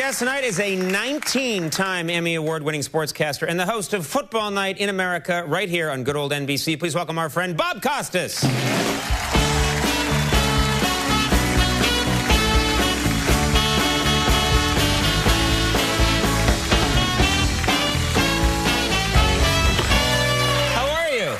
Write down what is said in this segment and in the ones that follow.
guest tonight is a 19-time Emmy Award-winning sportscaster and the host of Football Night in America right here on good old NBC. Please welcome our friend Bob Costas. How are you?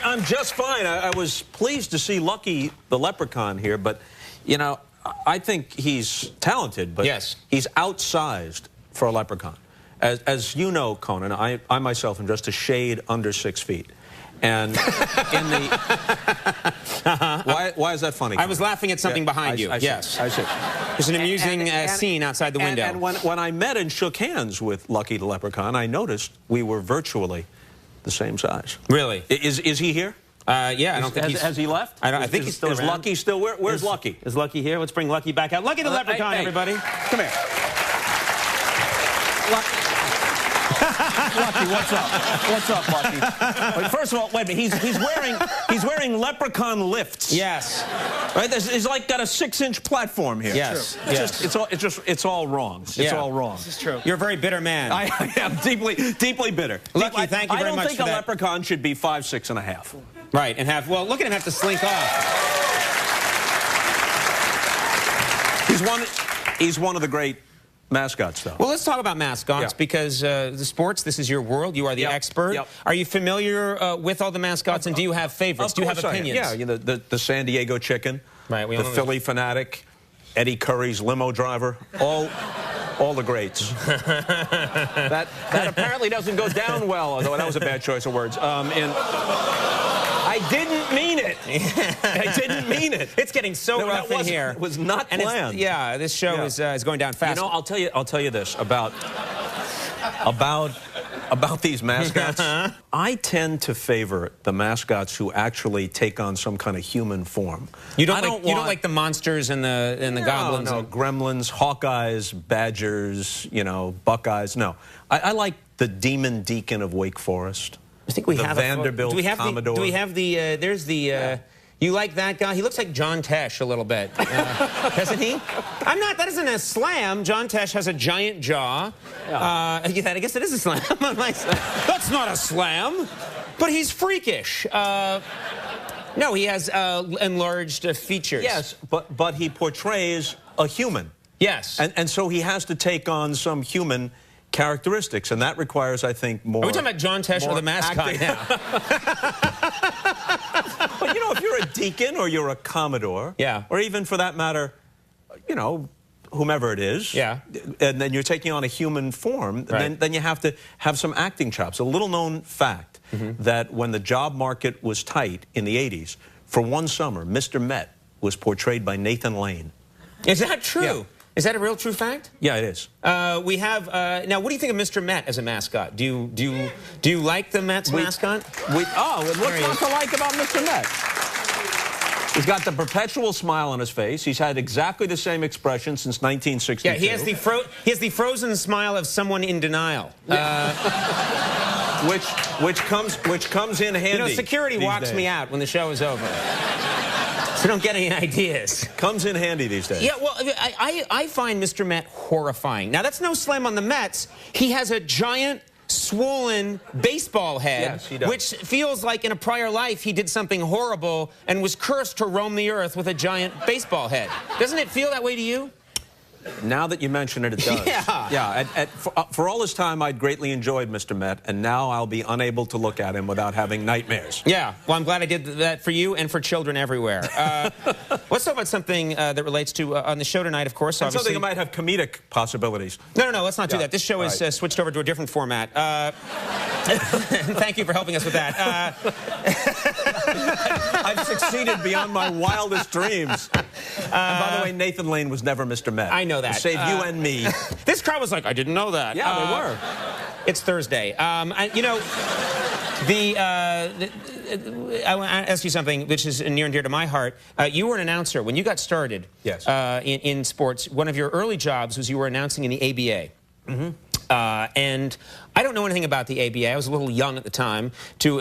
I'm just fine. I was pleased to see Lucky the Leprechaun here, but, you know, I think he's talented, but yes, he's outsized for a leprechaun. As you know, Conan, I myself am just a shade under 6 feet. And in the... Why is that funny? I was laughing at something behind you. Yes. I see. There's an amusing scene outside the window. And when I met and shook hands with Lucky the Leprechaun, I noticed we were virtually the same size. Really? Is he here? Yeah, I don't think he's... Has he left? I think he's still around. Is Lucky still... Where's Lucky? Is Lucky here? Let's bring Lucky back out. Lucky the Leprechaun, hey, everybody. Come here. Lucky, what's up? What's up, Lucky? Wait, first of all, wait a minute. He's wearing leprechaun lifts. Yes. Right? He's like got a 6-inch platform here. Yes. It's all wrong. It's all wrong. This is true. You're a very bitter man. I am deeply bitter. Lucky, thank you very much for that. I don't think a leprechaun should be 5'6" and a half. Right, and well, look at him have to slink off. He's one of the great mascots, though. Well, let's talk about mascots because the sports, this is your world. You are the expert. Yep. Are you familiar with all the mascots, and do you have favorites? Do you have opinions? Yeah, the San Diego Chicken, right, the Philly Fanatic, Eddie Curry's limo driver, all the greats. that apparently doesn't go down well, although that was a bad choice of words. I didn't mean it. I didn't mean it. It's getting so rough in here. It was not planned. Yeah, this show is going down fast. You know, I'll tell you this about these mascots. I tend to favor the mascots who actually take on some kind of human form. You don't like the monsters and the goblins? No, gremlins, hawkeyes, badgers, buckeyes. No, I like the demon deacon of Wake Forest. I think we have Vanderbilt Commodore. Do we have the? There's the. You like that guy? He looks like John Tesh a little bit, doesn't he? That isn't a slam. John Tesh has a giant jaw. Yeah. I guess it is a slam. That's not a slam, but he's freakish. No, he has enlarged features. Yes, but he portrays a human. Yes, and so he has to take on some human characteristics, and that requires, I think, more... Are we talking about John Tesh or the mascot now? But, if you're a deacon or you're a commodore, or even, for that matter, whomever it is, and then you're taking on a human form, then you have to have some acting chops. A little-known fact that when the job market was tight in the 80s, for one summer, Mr. Met was portrayed by Nathan Lane. Is that true? Yeah. Is that a real true fact? Yeah, it is. We have now. What do you think of Mr. Met as a mascot? Do you like the Mets mascot? What's not to like about Mr. Met? He's got the perpetual smile on his face. He's had exactly the same expression since 1962. Yeah, he has the frozen smile of someone in denial. Which comes in handy. Security walks me out when the show is over. So don't get any ideas. Comes in handy these days. Yeah, well, I find Mr. Met horrifying. Now, that's no slam on the Mets. He has a giant, swollen baseball head, yes, he does, which feels like in a prior life he did something horrible and was cursed to roam the earth with a giant baseball head. Doesn't it feel that way to you? Now that you mention it, it does. Yeah. For all this time, I'd greatly enjoyed Mr. Met, and now I'll be unable to look at him without having nightmares. Yeah. Well, I'm glad I did that for you and for children everywhere. Let's talk about something that relates to on the show tonight, of course. And something that might have comedic possibilibles. No. Let's not do that. This show is switched over to a different format. Thank you for helping us with that. I've succeeded beyond my wildest dreams. And by the way, Nathan Lane was never Mr. Met. I know that. To save you and me. This crowd was like, I didn't know that. Yeah, they were. It's Thursday. I want to ask you something which is near and dear to my heart. You were an announcer. When you got started in sports, one of your early jobs was you were announcing in the ABA. And I don't know anything about the ABA. I was a little young at the time to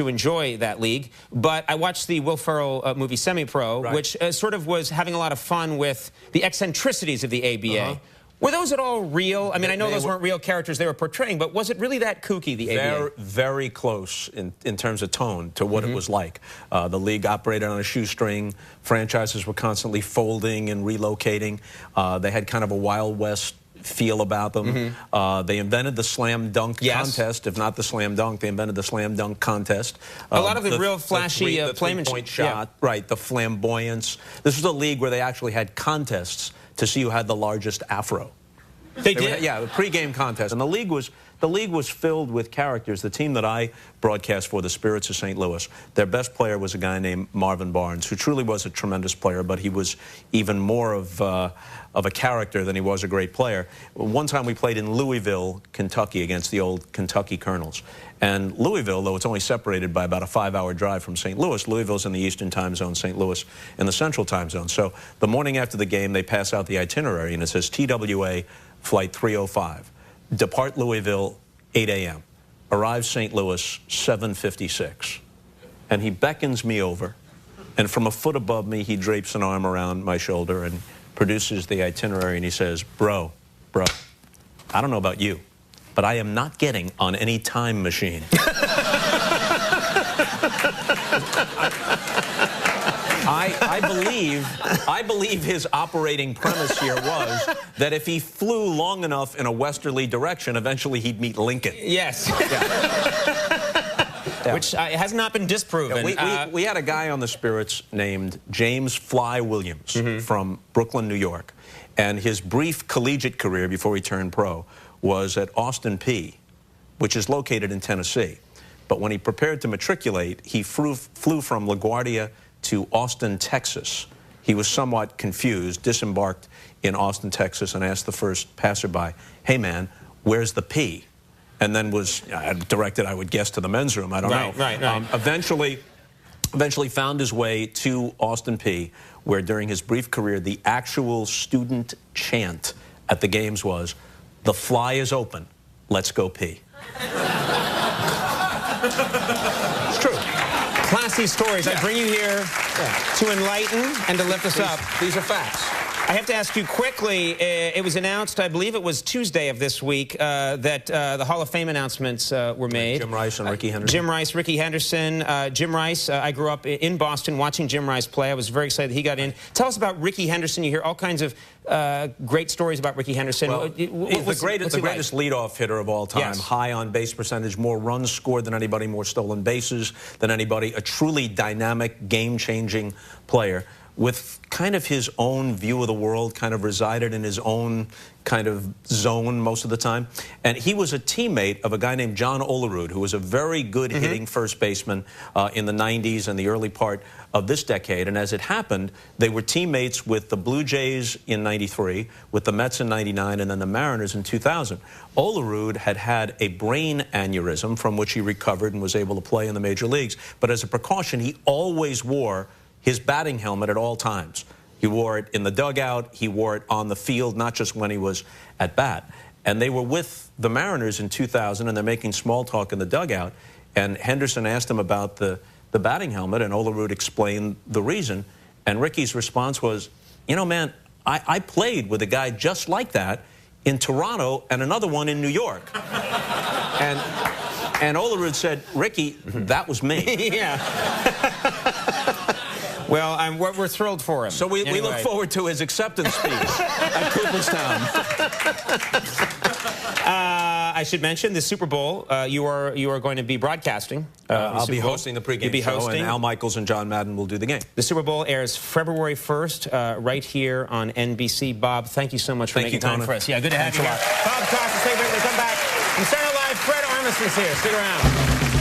enjoy that league. But I watched the Will Ferrell movie Semi-Pro, which sort of was having a lot of fun with the eccentricities of the ABA. Were those at all real? I mean, I know those weren't real characters they were portraying, but was it really that kooky, the ABA? Very close in terms of tone to what it was like. The league operated on a shoestring. Franchises were constantly folding and relocating. They had kind of a Wild West feel about them. They invented the slam dunk contest. If not the slam dunk, they invented the slam dunk contest. A lot of the real flashy three-point shot, right, the flamboyance. This was a league where they actually had contests to see who had the largest afro. They did? Yeah, a pregame contest. And the league was filled with characters. The team that I broadcast for, the Spirits of St. Louis, their best player was a guy named Marvin Barnes, who truly was a tremendous player, but he was even more of a character than he was a great player. One time we played in Louisville, Kentucky, against the old Kentucky Colonels. And Louisville, though it's only separated by about a 5-hour drive from St. Louis, Louisville's in the Eastern Time Zone, St. Louis in the Central Time Zone. So the morning after the game, they pass out the itinerary, and it says TWA Flight 305. Depart Louisville, 8 a.m. Arrive St. Louis, 7:56. And he beckons me over, and from a foot above me, he drapes an arm around my shoulder and produces the itinerary, and he says, bro, I don't know about you, but I am not getting on any time machine. I believe his operating premise here was that if he flew long enough in a westerly direction, eventually he'd meet Lincoln. Yes. Which has not been disproven. We had a guy on the Spirits named James Fly Williams from Brooklyn, New York. And his brief collegiate career before he turned pro was at Austin Peay, which is located in Tennessee. But when he prepared to matriculate, he flew from LaGuardia to Austin, Texas. He was somewhat confused, disembarked in Austin, Texas, and asked the first passerby, hey, man, where's the P? And then was directed, I would guess, to the men's room. I don't know. Right. Eventually found his way to Austin Peay, where during his brief career, the actual student chant at the games was, the fly is open, let's go pee. It's true. Classy stories. I bring you here to enlighten and to lift us up. These are facts. I have to ask you quickly, it was announced, I believe it was Tuesday of this week, that the Hall of Fame announcements were made. Jim Rice and Ricky Henderson. Jim Rice, Ricky Henderson. Jim Rice, I grew up in Boston watching Jim Rice play. I was very excited that he got in. Tell us about Ricky Henderson. You hear all kinds of great stories about Ricky Henderson. Well, he's the greatest leadoff hitter of all time. Yes. High on base percentage, more runs scored than anybody, more stolen bases than anybody. A truly dynamic, game-changing player with kind of his own view of the world, kind of resided in his own kind of zone most of the time. And he was a teammate of a guy named John Olerud, who was a very good hitting first baseman in the 90s and the early part of this decade. And as it happened, they were teammates with the Blue Jays in 93, with the Mets in 99, and then the Mariners in 2000. Olerud had had a brain aneurysm from which he recovered and was able to play in the major leagues. But as a precaution, he always wore his batting helmet at all times. He wore it in the dugout. He wore it on the field, not just when he was at bat. And they were with the Mariners in 2000, and they're making small talk in the dugout. And Henderson asked him about the batting helmet, and Olerud explained the reason. And Ricky's response was, you know, man, I played with a guy just like that in Toronto and another one in New York. And Olerud said, Ricky, that was me. Well, we're thrilled for him. So we look forward to his acceptance speech at Cooperstown. I should mention the Super Bowl. You are going to be broadcasting. I'll be hosting the pregame show, and Al Michaels and John Madden will do the game. The Super Bowl airs February 1st, right here on NBC. Bob, thank you so much for making time for us. Yeah, good to have you here. Bob Costas, stay there. When we come back from Saturday Night Live, Fred Armisen is here. Stick around.